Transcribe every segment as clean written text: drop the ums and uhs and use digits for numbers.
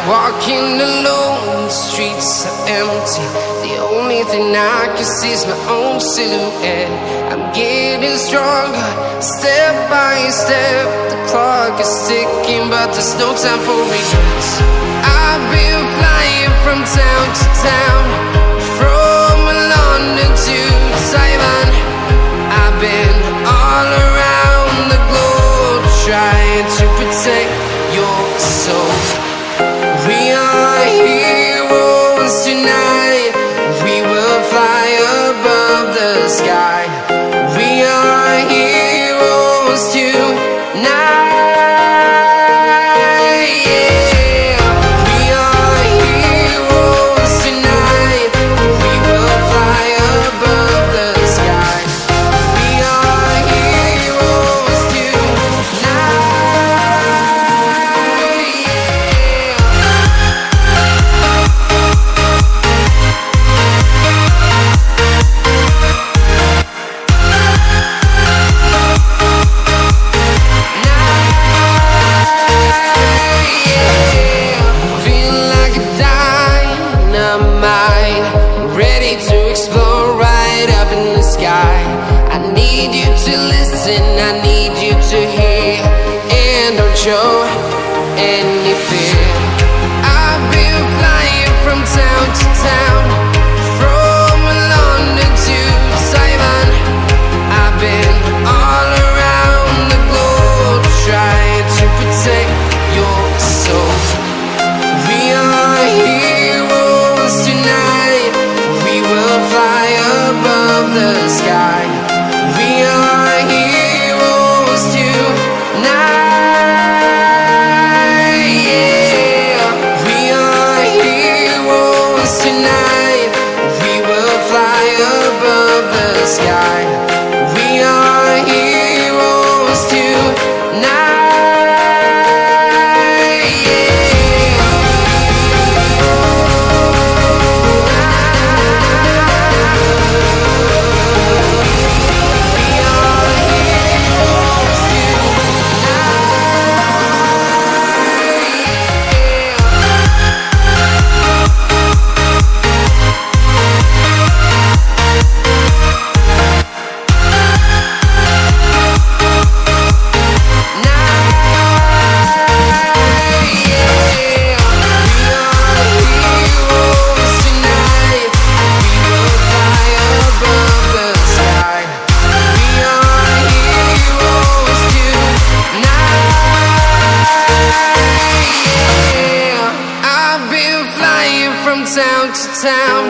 Walking alone, the streets are empty. The only thing I can see is my own silhouette. I'm getting stronger, step by step. The clock is ticking, but there's no time for regrets. I've been flying from town to town, from London to Taiwan. I've been all around the globe, trying to protect your soul. We are heroes tonight. We will fly above the sky. We are heroes tonight. Yeah. We are heroes tonight. We will fly above the sky. We are heroes tonight. Ready to explore right up in the sky. I need you to listen, I need you to hear, and don't show any fear. I've been flying from town to town, from London to Taiwan. I've been all around the globe, trying to protect your soul. We are heroes tonight. We will fly above the sky. We are heroes tonight. Yeah. We are heroes tonight. We will fly above the sky. We are heroes tonight. Town to town,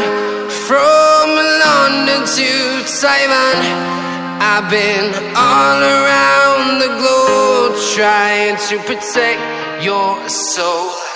from London to Taiwan. I've been all around the globe, trying to protect your soul.